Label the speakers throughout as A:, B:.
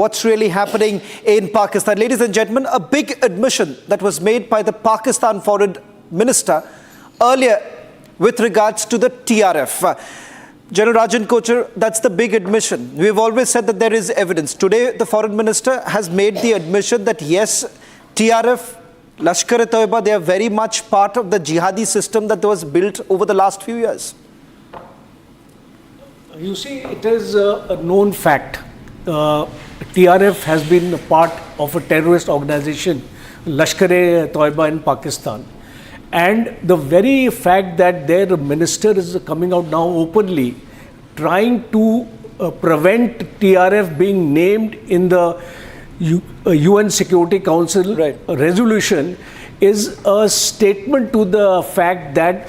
A: What's really happening in Pakistan? Ladies and gentlemen, a big admission that was made by the Pakistan Foreign Minister earlier with regards to the TRF. General Rajan Kochar, that's the big admission. We've always said that there is evidence. Today, the Foreign Minister has made the admission that yes, TRF, Lashkar-e-Toiba, they are very much part of the jihadi system that was built over the last few years.
B: You see, it is a known fact. TRF has been a part of a terrorist organization, Lashkar-e-Toiba in Pakistan. And the very fact that their minister is coming out now openly, trying to prevent TRF being named in the UN Security Council resolution is a statement to the fact that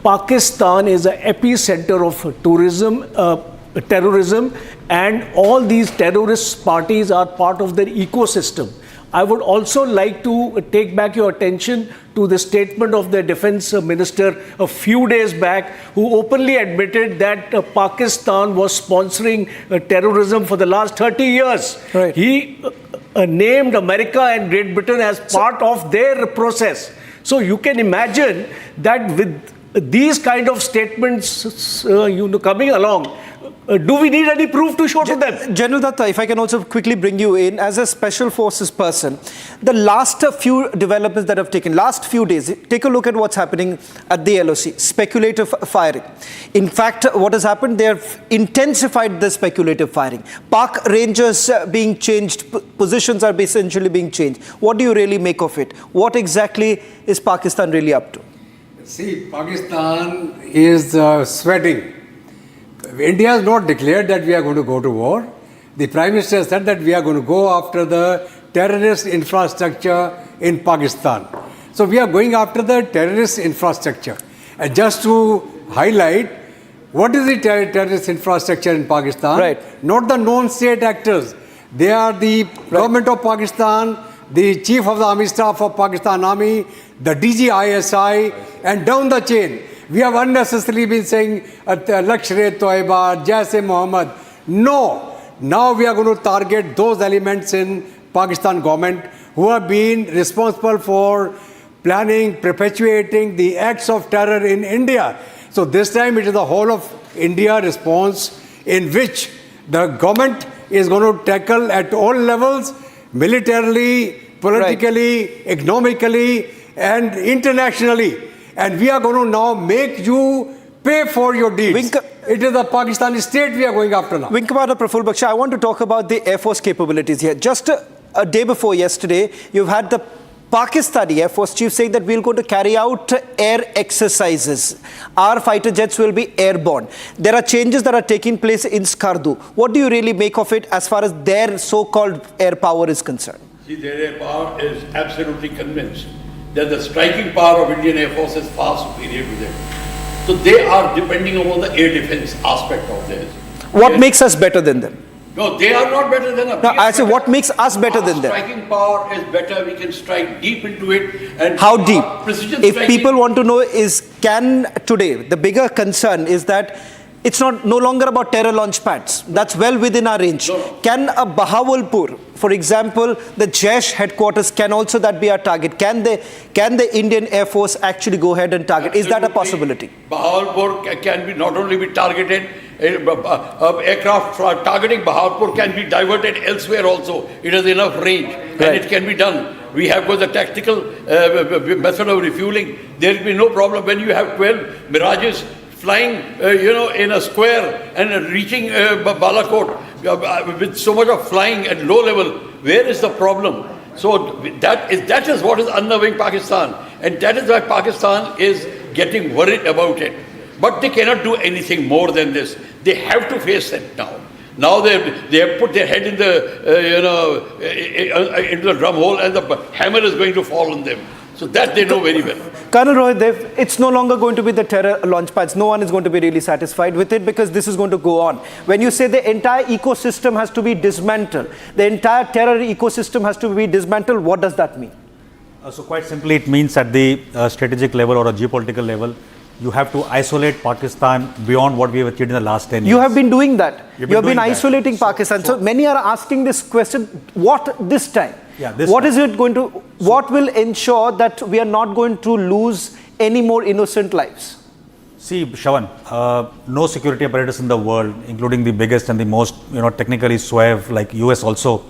B: Pakistan is an epicenter of terrorism, and all these terrorist parties are part of their ecosystem. I would also like to take back your attention to the statement of the defense minister a few days back, who openly admitted that Pakistan was sponsoring terrorism for the last 30 years.
A: Right.
B: He named America and Great Britain as part of their process. So you can imagine that with these kind of statements coming along, do we need any proof to show to them?
A: General Datta, if I can also quickly bring you in as a special forces person, the last few developments that have taken, last few days, take a look at what's happening at the LOC, speculative firing. In fact, what has happened, they have intensified the speculative firing. Park rangers being changed, positions are essentially being changed. What do you really make of it? What exactly is Pakistan really up to?
C: See, Pakistan is sweating. India has not declared that we are going to go to war. The Prime Minister said that we are going to go after the terrorist infrastructure in Pakistan. So we are going after the terrorist infrastructure. And just to highlight, what is the terrorist infrastructure in Pakistan?
A: Right.
C: Not the non-state actors. They are the government of Pakistan, the Chief of the Army Staff of Pakistan Army, the DGISI, and down the chain. We have unnecessarily been saying Lashkar-e-Toiba, Jaish-e-Mohammed. No. Now we are going to target those elements in Pakistan government who have been responsible for planning, perpetuating the acts of terror in India. So this time it is the whole of India response in which the government is going to tackle at all levels, militarily, politically, economically, and internationally. And we are going to now make you pay for your deeds. It is the Pakistani state we are going after now.
A: Wing Commander Praful Baksha, I want to talk about the Air Force capabilities here. Just a day before yesterday, you've had the Pakistani Air Force Chief saying that we're going to carry out air exercises. Our fighter jets will be airborne. There are changes that are taking place in Skardu. What do you really make of it as far as their so-called air power is concerned?
D: See, their air power is absolutely convinced that the striking power of Indian Air Force is far superior to them. So they are depending upon the air defense aspect of theirs.
A: What makes us better than them?
D: No, they are not better than us.
A: No, I say what makes us better than them?
D: Striking power is better. We can strike deep into it. And
A: how deep?
D: Precision
A: if
D: striking,
A: people want to know is, can today, the bigger concern is that it's no longer about terror launch pads. That's well within our range.
D: No.
A: Can a Bahawalpur, for example, the Jaish headquarters, can also that be our target? Can the Indian Air Force actually go ahead and target? Absolutely. Is that a possibility?
D: Bahawalpur can be not only be targeted, aircraft targeting Bahawalpur can be diverted elsewhere also. It has enough range and it can be done. We have got the tactical method of refueling. There will be no problem when you have 12 Mirages flying, in a square and reaching Balakot with so much of flying at low level. Where is the problem? So that is what is unnerving Pakistan, and that is why Pakistan is getting worried about it. But they cannot do anything more than this. They have to face it now. Now they have put their head in the into the drum hole, and the hammer is going to fall on them. So that they know very well.
A: Colonel Rohit, it's no longer going to be the terror launch pads. No one is going to be really satisfied with it because this is going to go on. When you say the entire ecosystem has to be dismantled, the entire terror ecosystem has to be dismantled, what does that mean?
E: So quite simply, it means at the strategic level or a geopolitical level, You have to isolate Pakistan beyond what we have achieved in the last 10 years.
A: You have been doing that.
E: You've
A: You have
E: been
A: been
E: doing that.
A: isolating Pakistan. So many are asking this question, what this time?
E: Yeah, this
A: What
E: time.
A: is it going to, what will ensure that we are not going to lose any more innocent lives?
E: See, Shravan, no security apparatus in the world, including the biggest and the most, technically suave like US also,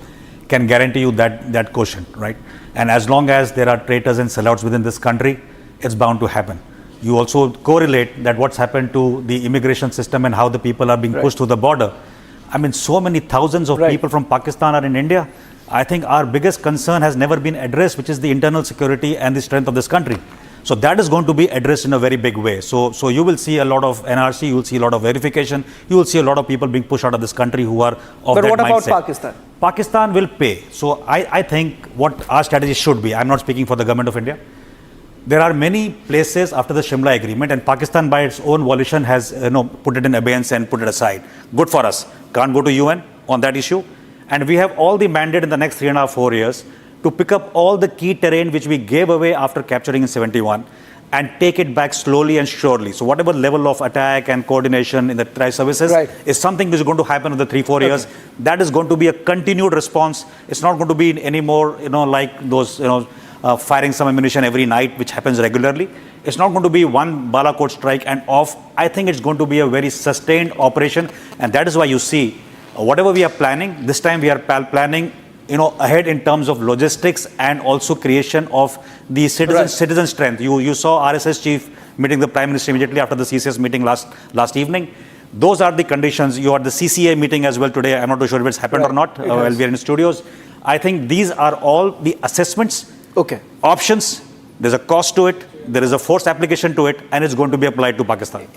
E: can guarantee you that quotient, right? And as long as there are traitors and sellouts within this country, it's bound to happen. You also correlate that what's happened to the immigration system and how the people are being pushed through the border. I mean, so many thousands of people from Pakistan are in India. I think our biggest concern has never been addressed, which is the internal security and the strength of this country. So that is going to be addressed in a very big way. So you will see a lot of NRC, you will see a lot of verification, you will see a lot of people being pushed out of this country who are of that mindset.
A: But what about Pakistan?
E: Pakistan will pay. So I think what our strategy should be, I'm not speaking for the government of India. There are many places after the Shimla agreement, and Pakistan by its own volition has put it in abeyance and put it aside. Good for us. Can't go to UN on that issue. And we have all the mandate in the next 3.5-4 years to pick up all the key terrain which we gave away after capturing in 71 and take it back slowly and surely. So whatever level of attack and coordination in the tri-services is something which is going to happen in the 3-4 years. That is going to be a continued response. It's not going to be any more, like those, firing some ammunition every night, which happens regularly. It's not going to be one Balakot strike and off. I think it's going to be a very sustained operation. And that is why you see, whatever we are planning, this time we are planning ahead in terms of logistics and also creation of the citizen strength. You saw RSS chief meeting the Prime Minister immediately after the CCS meeting last evening. Those are the conditions. You are the CCA meeting as well today. I'm not too sure if it's happened or not while we are in studios. I think these are all the assessments, options. There's a cost to it. There is a force application to it, and it's going to be applied to Pakistan.